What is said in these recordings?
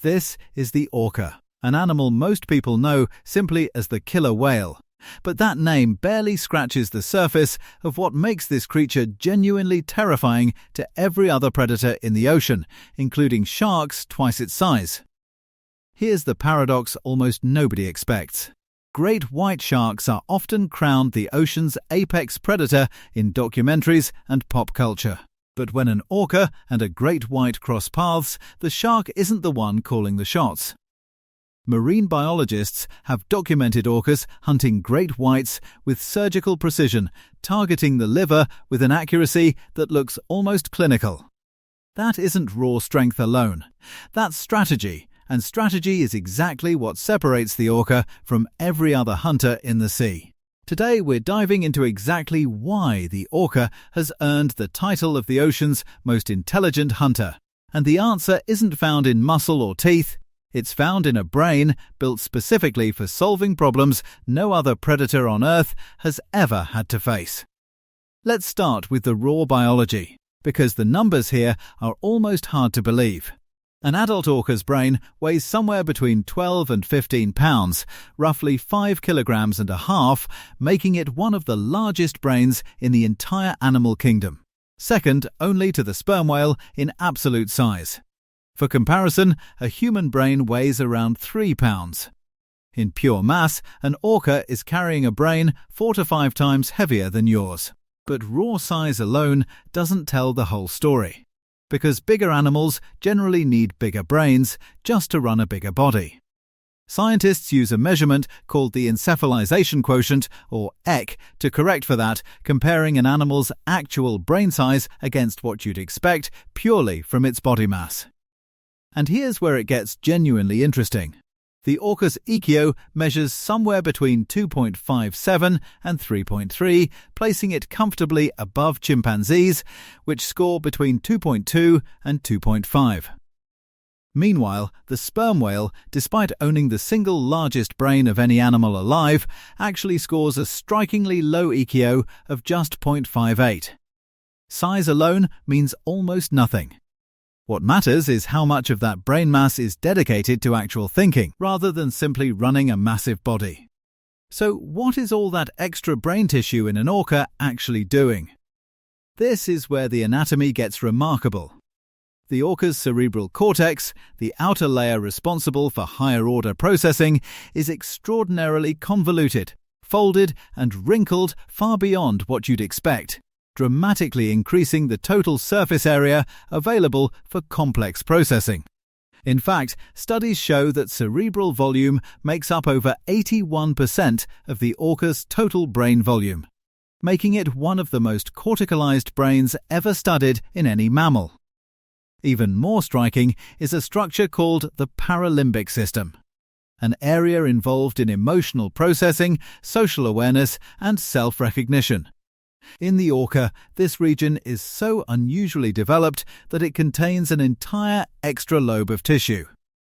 This is the orca, an animal most people know simply as the killer whale. But that name barely scratches the surface of what makes this creature genuinely terrifying to every other predator in the ocean, including sharks twice its size. Here's the paradox almost nobody expects. Great white sharks are often crowned the ocean's apex predator in documentaries and pop culture. But when an orca and a great white cross paths, the shark isn't the one calling the shots. Marine biologists have documented orcas hunting great whites with surgical precision, targeting the liver with an accuracy that looks almost clinical. That isn't raw strength alone. That's strategy, and strategy is exactly what separates the orca from every other hunter in the sea. Today we're diving into exactly why the orca has earned the title of the ocean's most intelligent hunter. And the answer isn't found in muscle or teeth. It's found in a brain built specifically for solving problems no other predator on Earth has ever had to face. Let's start with the raw biology, because the numbers here are almost hard to believe. An adult orca's brain weighs somewhere between 12 and 15 pounds, roughly 5 kilograms and a half, making it one of the largest brains in the entire animal kingdom, second only to the sperm whale in absolute size. For comparison, a human brain weighs around 3 pounds. In pure mass, an orca is carrying a brain 4 to 5 times heavier than yours. But raw size alone doesn't tell the whole story, because bigger animals generally need bigger brains just to run a bigger body. Scientists use a measurement called the encephalization quotient, or EQ, to correct for that, comparing an animal's actual brain size against what you'd expect purely from its body mass. And here's where it gets genuinely interesting. The orca's EQ measures somewhere between 2.57 and 3.3, placing it comfortably above chimpanzees, which score between 2.2 and 2.5. Meanwhile, the sperm whale, despite owning the single largest brain of any animal alive, actually scores a strikingly low EQ of just 0.58. Size alone means almost nothing. What matters is how much of that brain mass is dedicated to actual thinking, rather than simply running a massive body. So what is all that extra brain tissue in an orca actually doing? This is where the anatomy gets remarkable. The orca's cerebral cortex, the outer layer responsible for higher-order processing, is extraordinarily convoluted, folded and wrinkled far beyond what you'd expect, dramatically increasing the total surface area available for complex processing. In fact, studies show that cerebral volume makes up over 81% of the orca's total brain volume, making it one of the most corticalized brains ever studied in any mammal. Even more striking is a structure called the paralimbic system, an area involved in emotional processing, social awareness, and self-recognition. In the orca, this region is so unusually developed that it contains an entire extra lobe of tissue,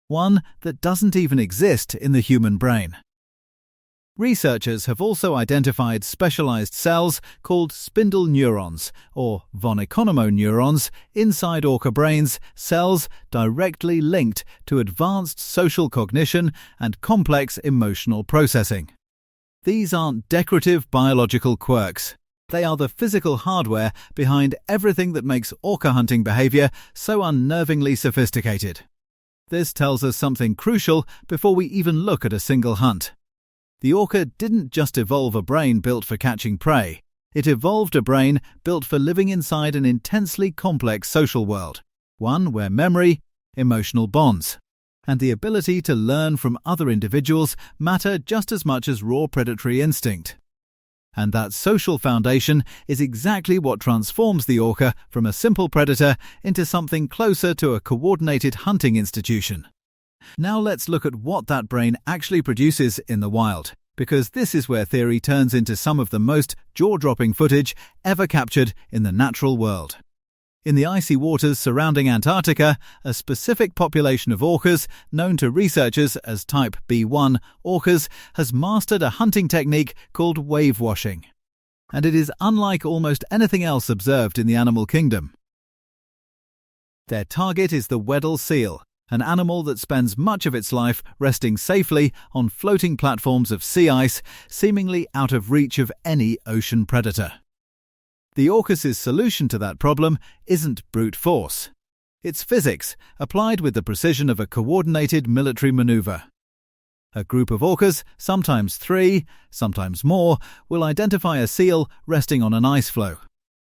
one that doesn't even exist in the human brain. Researchers have also identified specialized cells called spindle neurons, or von Economo neurons, inside orca brains, cells directly linked to advanced social cognition and complex emotional processing. These aren't decorative biological quirks. They are the physical hardware behind everything that makes orca hunting behavior so unnervingly sophisticated. This tells us something crucial before we even look at a single hunt. The orca didn't just evolve a brain built for catching prey. It evolved a brain built for living inside an intensely complex social world, one where memory, emotional bonds, and the ability to learn from other individuals matter just as much as raw predatory instinct. And that social foundation is exactly what transforms the orca from a simple predator into something closer to a coordinated hunting institution. Now let's look at what that brain actually produces in the wild, because this is where theory turns into some of the most jaw-dropping footage ever captured in the natural world. In the icy waters surrounding Antarctica, a specific population of orcas, known to researchers as type B1 orcas, has mastered a hunting technique called wave washing. And it is unlike almost anything else observed in the animal kingdom. Their target is the Weddell seal, an animal that spends much of its life resting safely on floating platforms of sea ice, seemingly out of reach of any ocean predator. The Orcas' solution to that problem isn't brute force. It's physics, applied with the precision of a coordinated military maneuver. A group of orcas, sometimes 3, sometimes more, will identify a seal resting on an ice floe.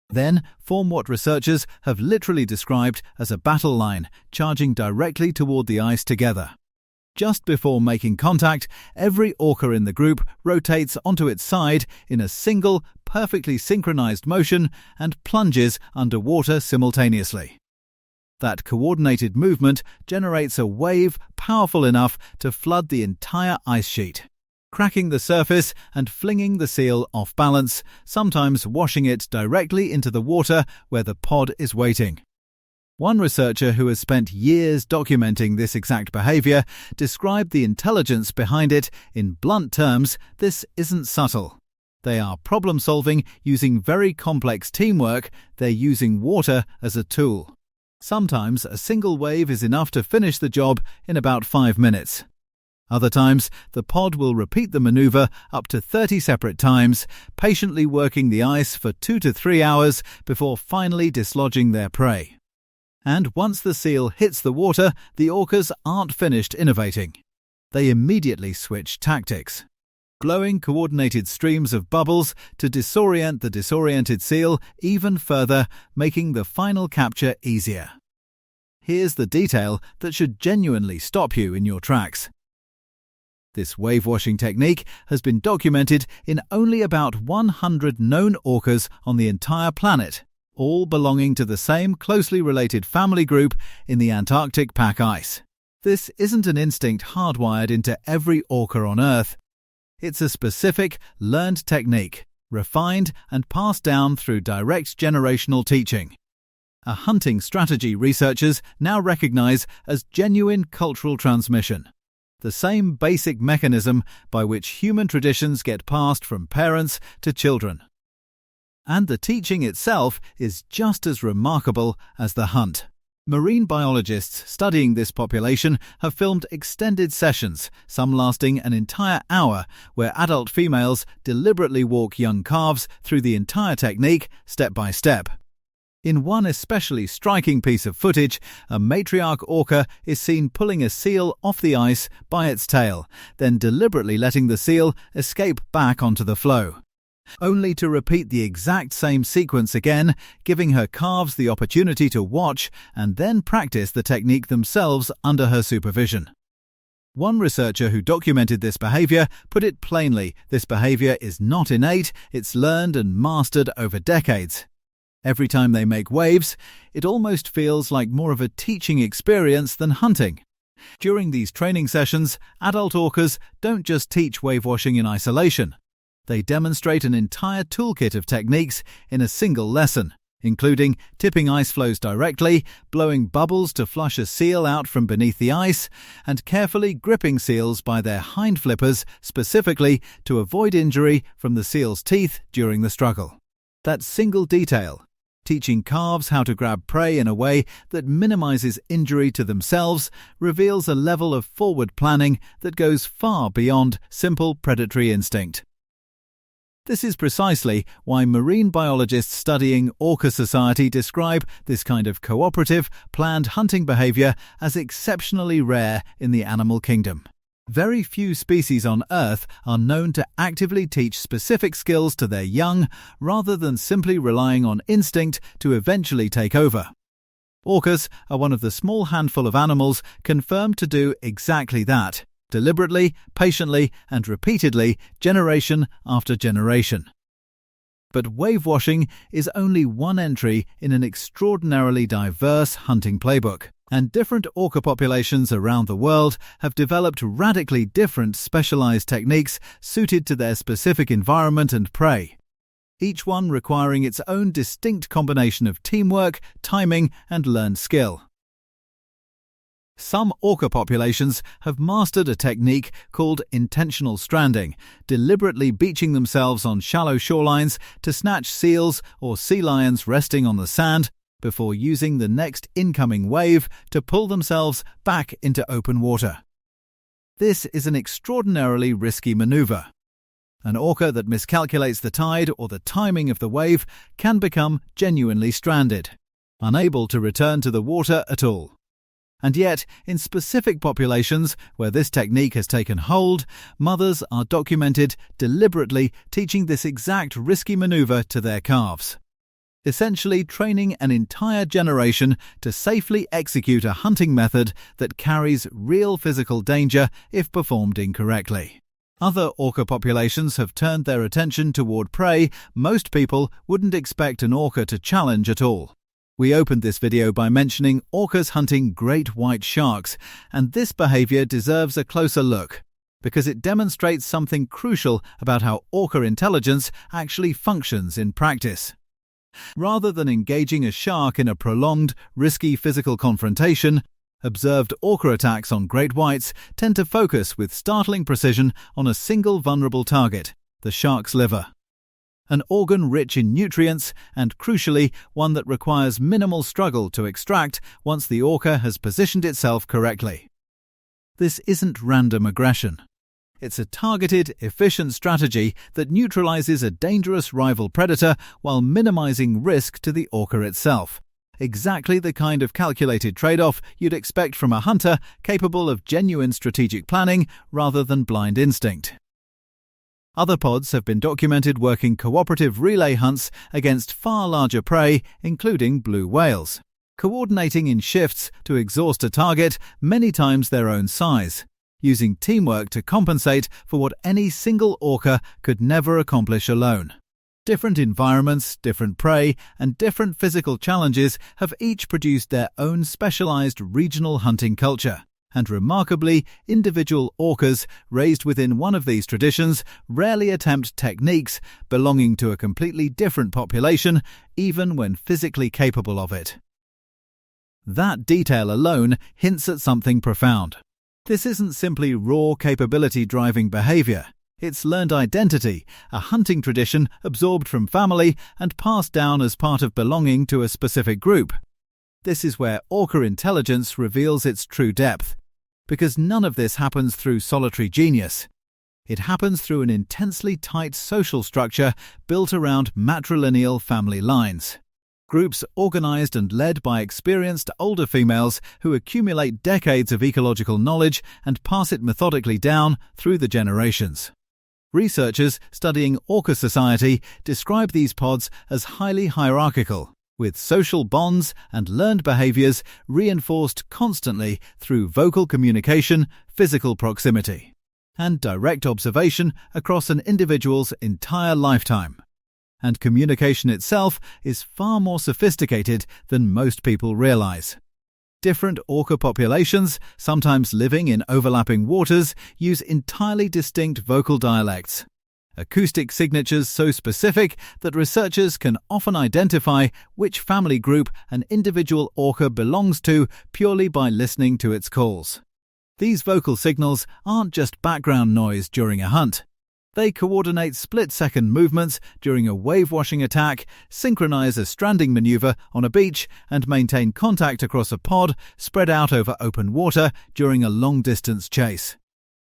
Then form what researchers have literally described as a battle line, charging directly toward the ice together. Just before making contact, every orca in the group rotates onto its side in a single, perfectly synchronized motion and plunges underwater simultaneously. That coordinated movement generates a wave powerful enough to flood the entire ice sheet, cracking the surface and flinging the seal off balance, sometimes washing it directly into the water where the pod is waiting. One researcher who has spent years documenting this exact behavior described the intelligence behind it in blunt terms. This isn't subtle. They are problem-solving using very complex teamwork. They're using water as a tool. Sometimes a single wave is enough to finish the job in about 5 minutes. Other times, the pod will repeat the maneuver up to 30 separate times, patiently working the ice for 2 to 3 hours before finally dislodging their prey. And once the seal hits the water, the orcas aren't finished innovating. They immediately switch tactics. Glowing coordinated streams of bubbles to disorient the disoriented seal even further, making the final capture easier. Here's the detail that should genuinely stop you in your tracks. This wave-washing technique has been documented in only about 100 known orcas on the entire planet, all belonging to the same closely related family group in the Antarctic pack ice. This isn't an instinct hardwired into every orca on Earth. It's a specific, learned technique, refined and passed down through direct generational teaching. A hunting strategy researchers now recognize as genuine cultural transmission, the same basic mechanism by which human traditions get passed from parents to children. And the teaching itself is just as remarkable as the hunt. Marine biologists studying this population have filmed extended sessions, some lasting an entire hour, where adult females deliberately walk young calves through the entire technique, step by step. In one especially striking piece of footage, a matriarch orca is seen pulling a seal off the ice by its tail, then deliberately letting the seal escape back onto the floe, only to repeat the exact same sequence again, giving her calves the opportunity to watch and then practice the technique themselves under her supervision. One researcher who documented this behavior put it plainly: this behavior is not innate, it's learned and mastered over decades. Every time they make waves, it almost feels like more of a teaching experience than hunting. During these training sessions, adult orcas don't just teach wave washing in isolation. They demonstrate an entire toolkit of techniques in a single lesson, including tipping ice floes directly, blowing bubbles to flush a seal out from beneath the ice, and carefully gripping seals by their hind flippers specifically to avoid injury from the seal's teeth during the struggle. That single detail, teaching calves how to grab prey in a way that minimizes injury to themselves, reveals a level of forward planning that goes far beyond simple predatory instinct. This is precisely why marine biologists studying orca society describe this kind of cooperative, planned hunting behavior as exceptionally rare in the animal kingdom. Very few species on Earth are known to actively teach specific skills to their young, rather than simply relying on instinct to eventually take over. Orcas are one of the small handful of animals confirmed to do exactly that, deliberately, patiently, and repeatedly, generation after generation. But wave washing is only one entry in an extraordinarily diverse hunting playbook, and different orca populations around the world have developed radically different specialized techniques suited to their specific environment and prey, each one requiring its own distinct combination of teamwork, timing, and learned skill. Some orca populations have mastered a technique called intentional stranding, deliberately beaching themselves on shallow shorelines to snatch seals or sea lions resting on the sand, before using the next incoming wave to pull themselves back into open water. This is an extraordinarily risky maneuver. An orca that miscalculates the tide or the timing of the wave can become genuinely stranded, unable to return to the water at all. And yet, in specific populations where this technique has taken hold, mothers are documented deliberately teaching this exact risky maneuver to their calves, essentially training an entire generation to safely execute a hunting method that carries real physical danger if performed incorrectly. Other orca populations have turned their attention toward prey most people wouldn't expect an orca to challenge at all. We opened this video by mentioning orcas hunting great white sharks, and this behavior deserves a closer look, because it demonstrates something crucial about how orca intelligence actually functions in practice. Rather than engaging a shark in a prolonged, risky physical confrontation, observed orca attacks on great whites tend to focus with startling precision on a single vulnerable target, the shark's liver. An organ rich in nutrients and, crucially, one that requires minimal struggle to extract once the orca has positioned itself correctly. This isn't random aggression. It's a targeted, efficient strategy that neutralizes a dangerous rival predator while minimizing risk to the orca itself. Exactly the kind of calculated trade-off you'd expect from a hunter capable of genuine strategic planning rather than blind instinct. Other pods have been documented working cooperative relay hunts against far larger prey, including blue whales, coordinating in shifts to exhaust a target many times their own size, using teamwork to compensate for what any single orca could never accomplish alone. Different environments, different prey, and different physical challenges have each produced their own specialized regional hunting culture. And remarkably, individual orcas raised within one of these traditions rarely attempt techniques belonging to a completely different population, even when physically capable of it. That detail alone hints at something profound. This isn't simply raw capability-driving behavior. It's learned identity, a hunting tradition absorbed from family and passed down as part of belonging to a specific group. This is where orca intelligence reveals its true depth, because none of this happens through solitary genius. It happens through an intensely tight social structure built around matrilineal family lines. Groups organized and led by experienced older females who accumulate decades of ecological knowledge and pass it methodically down through the generations. Researchers studying orca society describe these pods as highly hierarchical, with social bonds and learned behaviors reinforced constantly through vocal communication, physical proximity, and direct observation across an individual's entire lifetime. And communication itself is far more sophisticated than most people realize. Different orca populations, sometimes living in overlapping waters, use entirely distinct vocal dialects. Acoustic signatures so specific that researchers can often identify which family group an individual orca belongs to purely by listening to its calls. These vocal signals aren't just background noise during a hunt. They coordinate split-second movements during a wave-washing attack, synchronize a stranding maneuver on a beach, and maintain contact across a pod spread out over open water during a long-distance chase.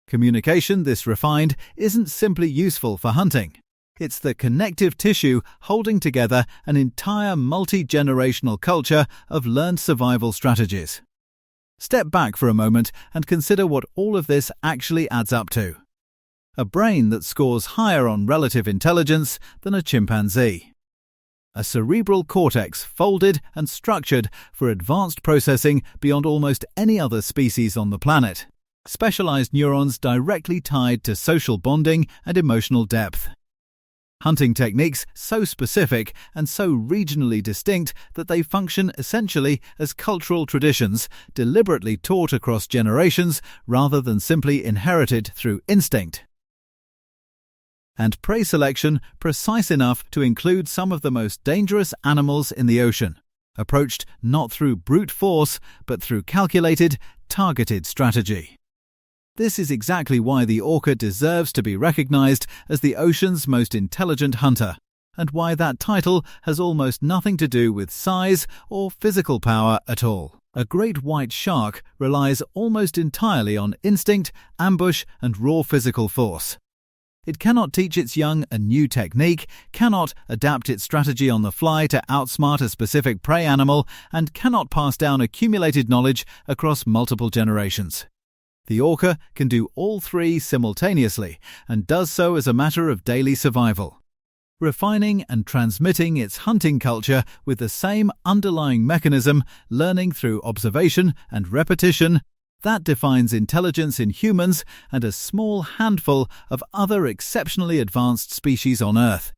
Communication this refined isn't simply useful for hunting. It's the connective tissue holding together an entire multi-generational culture of learned survival strategies. Step back for a moment and consider what all of this actually adds up to. A brain that scores higher on relative intelligence than a chimpanzee. A cerebral cortex folded and structured for advanced processing beyond almost any other species on the planet. Specialized neurons directly tied to social bonding and emotional depth. Hunting techniques so specific and so regionally distinct that they function essentially as cultural traditions deliberately taught across generations rather than simply inherited through instinct. And prey selection precise enough to include some of the most dangerous animals in the ocean, approached not through brute force but through calculated, targeted strategy. This is exactly why the orca deserves to be recognized as the ocean's most intelligent hunter, and why that title has almost nothing to do with size or physical power at all. A great white shark relies almost entirely on instinct, ambush, and raw physical force. It cannot teach its young a new technique, cannot adapt its strategy on the fly to outsmart a specific prey animal, and cannot pass down accumulated knowledge across multiple generations. The orca can do all three simultaneously, and does so as a matter of daily survival. Refining and transmitting its hunting culture with the same underlying mechanism, learning through observation and repetition, that defines intelligence in humans and a small handful of other exceptionally advanced species on Earth.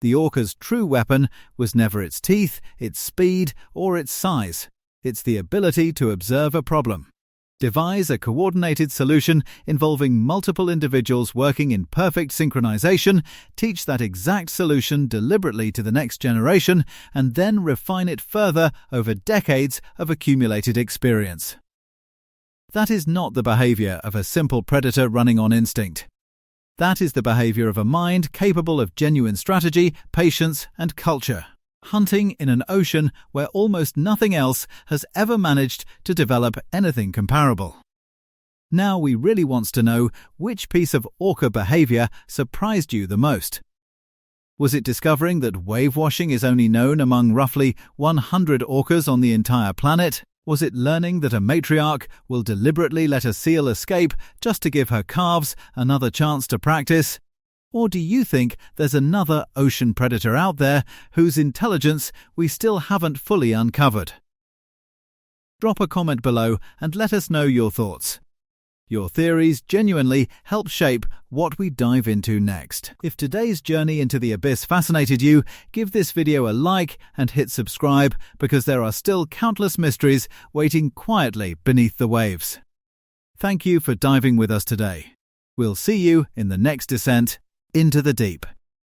The orca's true weapon was never its teeth, its speed, or its size. It's the ability to observe a problem, devise a coordinated solution involving multiple individuals working in perfect synchronization, teach that exact solution deliberately to the next generation, and then refine it further over decades of accumulated experience. That is not the behavior of a simple predator running on instinct. That is the behavior of a mind capable of genuine strategy, patience, and culture, hunting in an ocean where almost nothing else has ever managed to develop anything comparable. Now we really want to know which piece of orca behavior surprised you the most. Was it discovering that wave washing is only known among roughly 100 orcas on the entire planet? Was it learning that a matriarch will deliberately let a seal escape just to give her calves another chance to practice? Or do you think there's another ocean predator out there whose intelligence we still haven't fully uncovered? Drop a comment below and let us know your thoughts. Your theories genuinely help shape what we dive into next. If today's journey into the abyss fascinated you, give this video a like and hit subscribe, because there are still countless mysteries waiting quietly beneath the waves. Thank you for diving with us today. We'll see you in the next descent into the deep.